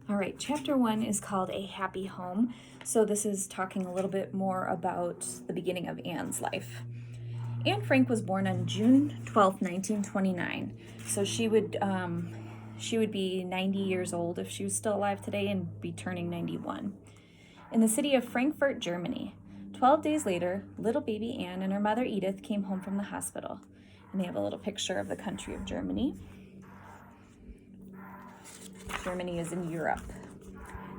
All right, chapter 1 is called A Happy Home. So this is talking a little bit more about the beginning of Anne's life. Anne Frank was born on June 12th, 1929. So she would be 90 years old if she was still alive today and be turning 91. In the city of Frankfurt, Germany. 12 days later, little baby Anne and her mother Edith came home from the hospital. And they have a little picture of the country of Germany. Germany is in Europe.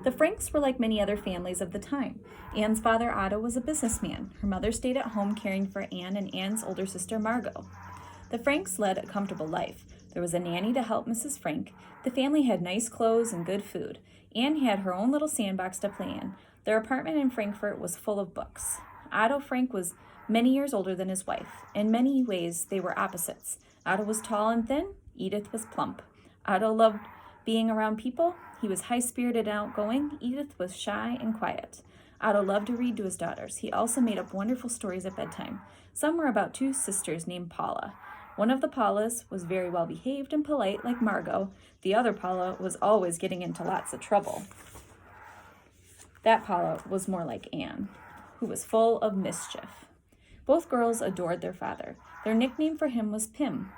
The Franks were like many other families of the time. Anne's father, Otto, was a businessman. Her mother stayed at home caring for Anne and Anne's older sister, Margot. The Franks led a comfortable life. There was a nanny to help Mrs. Frank. The family had nice clothes and good food. Anne had her own little sandbox to play in. Their apartment in Frankfurt was full of books. Otto Frank was many years older than his wife. In many ways, they were opposites. Otto was tall and thin. Edith was plump. Otto loved being around people. He was high-spirited and outgoing. Edith was shy and quiet. Otto loved to read to his daughters. He also made up wonderful stories at bedtime. Some were about two sisters named Paula. One of the Paulas was very well behaved and polite, like Margot. The other Paula was always getting into lots of trouble. That Paula was more like Anne, who was full of mischief. Both girls adored their father. Their nickname for him was Pim.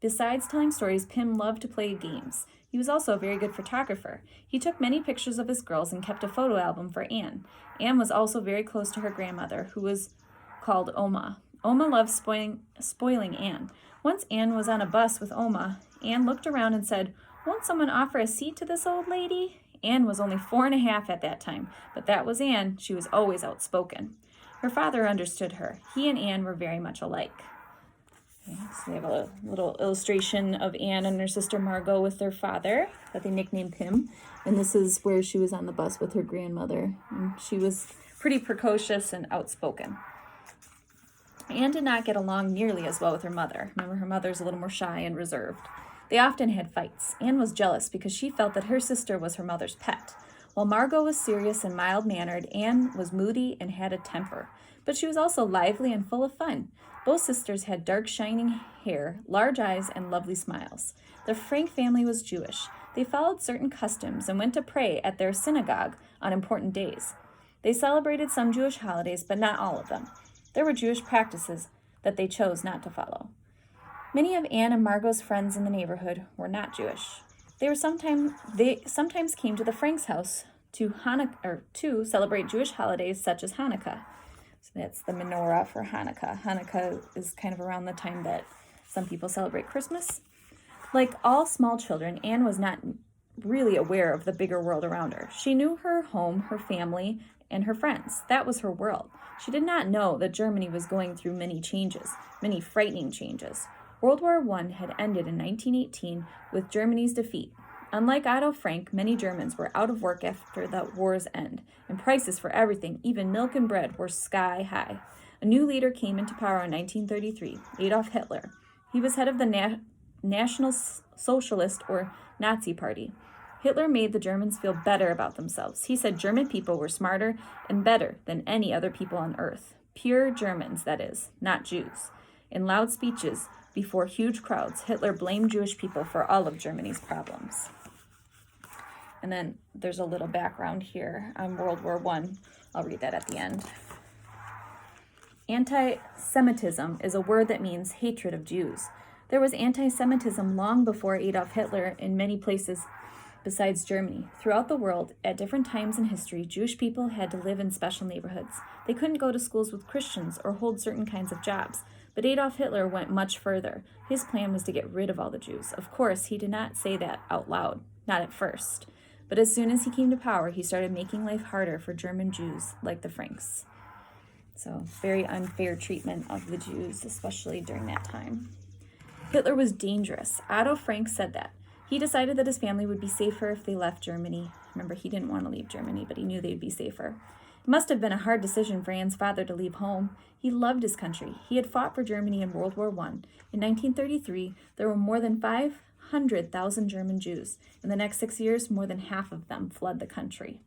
Besides telling stories, Pim loved to play games. He was also a very good photographer. He took many pictures of his girls and kept a photo album for Anne. Anne was also very close to her grandmother, who was called Oma. Oma loved spoiling Anne. Once Anne was on a bus with Oma. Anne looked around and said, "Won't someone offer a seat to this old lady?" Anne was only 4.5 at that time, but that was Anne. She was always outspoken. Her father understood her. He and Anne were very much alike. So we have a little illustration of Anne and her sister Margot with their father that they nicknamed Pim. And this is where she was on the bus with her grandmother. And she was pretty precocious and outspoken. Anne did not get along nearly as well with her mother. Remember, her mother's a little more shy and reserved. They often had fights. Anne was jealous because she felt that her sister was her mother's pet. While Margot was serious and mild-mannered, Anne was moody and had a temper. But she was also lively and full of fun. Both sisters had dark, shining hair, large eyes, and lovely smiles. The Frank family was Jewish. They followed certain customs and went to pray at their synagogue on important days. They celebrated some Jewish holidays, but not all of them. There were Jewish practices that they chose not to follow. Many of Anne and Margot's friends in the neighborhood were not Jewish. They sometimes came to the Franks' house to celebrate Jewish holidays such as Hanukkah. So that's the menorah for Hanukkah. Hanukkah is kind of around the time that some people celebrate Christmas. Like all small children, Anne was not really aware of the bigger world around her. She knew her home, her family, and her friends. That was her world. She did not know that Germany was going through many changes, many frightening changes. World War I had ended in 1918 with Germany's defeat. Unlike Otto Frank, many Germans were out of work after the war's end, and prices for everything, even milk and bread, were sky high. A new leader came into power in 1933, Adolf Hitler. He was head of the National Socialist or Nazi Party. Hitler made the Germans feel better about themselves. He said German people were smarter and better than any other people on earth. Pure Germans, that is, not Jews. In loud speeches before huge crowds, Hitler blamed Jewish people for all of Germany's problems. And then there's a little background here on World War I. I'll read that at the end. Anti-Semitism is a word that means hatred of Jews. There was anti-Semitism long before Adolf Hitler in many places besides Germany. Throughout the world, at different times in history, Jewish people had to live in special neighborhoods. They couldn't go to schools with Christians or hold certain kinds of jobs. But Adolf Hitler went much further. His plan was to get rid of all the Jews. Of course, he did not say that out loud, not at first. But as soon as he came to power, he started making life harder for German Jews like the Franks. So, very unfair treatment of the Jews, especially during that time. Hitler was dangerous. Otto Frank said that. He decided that his family would be safer if they left Germany. Remember, he didn't want to leave Germany, but he knew they'd be safer. It must have been a hard decision for Anne's father to leave home. He loved his country. He had fought for Germany in World War I. In 1933, there were more than 500,000 German Jews. In the next 6 years, more than half of them fled the country.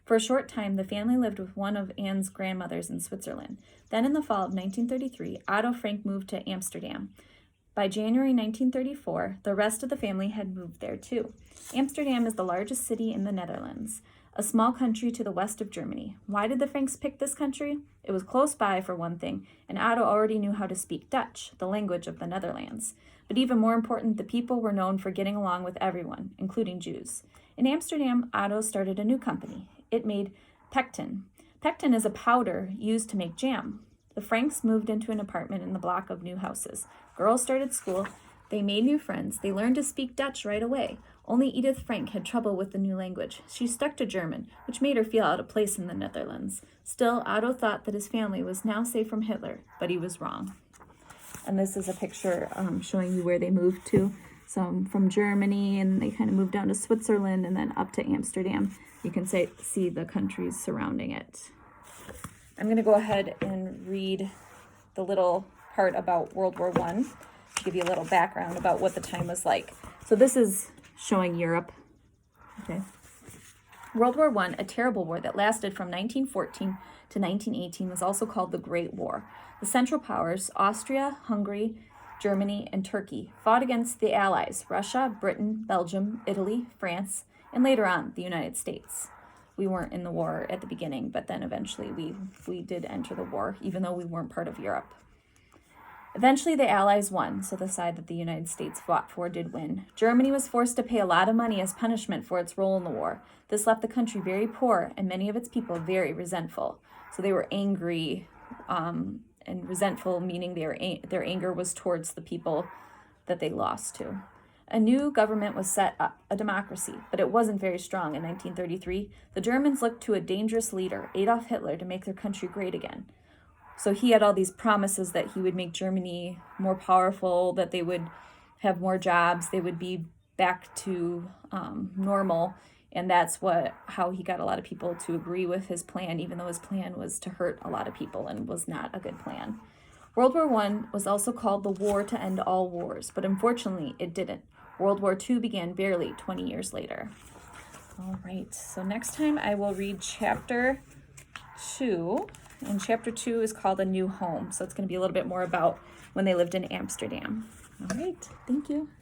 For a short time, the family lived with one of Anne's grandmothers in Switzerland. Then in the fall of 1933, Otto Frank moved to Amsterdam. By January 1934, the rest of the family had moved there too. Amsterdam is the largest city in the Netherlands, a small country to the west of Germany. Why did the Franks pick this country? It was close by, for one thing, and Otto already knew how to speak Dutch, the language of the Netherlands. But even more important, the people were known for getting along with everyone, including Jews. In Amsterdam, Otto started a new company. It made pectin. Pectin is a powder used to make jam. The Franks moved into an apartment in the block of new houses. Girls started school. They made new friends. They learned to speak Dutch right away. Only Edith Frank had trouble with the new language. She stuck to German, which made her feel out of place in the Netherlands. Still, Otto thought that his family was now safe from Hitler, but he was wrong. And this is a picture showing you where they moved to. So from Germany, and they kind of moved down to Switzerland and then up to Amsterdam. You can see the countries surrounding it. I'm going to go ahead and read the little part about World War I to give you a little background about what the time was like. So this is showing Europe. Okay. World War I, a terrible war that lasted from 1914 to 1918, was also called the Great War. The Central Powers, Austria, Hungary, Germany, and Turkey, fought against the Allies, Russia, Britain, Belgium, Italy, France, and later on, the United States. We weren't in the war at the beginning, but then eventually we did enter the war, even though we weren't part of Europe. Eventually, the Allies won, so the side that the United States fought for did win. Germany was forced to pay a lot of money as punishment for its role in the war. This left the country very poor and many of its people very resentful. So they were angry, and resentful, meaning their anger was towards the people that they lost to. A new government was set up, a democracy, but it wasn't very strong in 1933. The Germans looked to a dangerous leader, Adolf Hitler, to make their country great again. So he had all these promises that he would make Germany more powerful, that they would have more jobs, they would be back to normal, and that's how he got a lot of people to agree with his plan, even though his plan was to hurt a lot of people and was not a good plan. World War I was also called the war to end all wars, but unfortunately it didn't. World War II began barely 20 years later. All right, so next time I will read chapter 2, and chapter 2 is called A New Home, so it's going to be a little bit more about when they lived in Amsterdam. All right, thank you.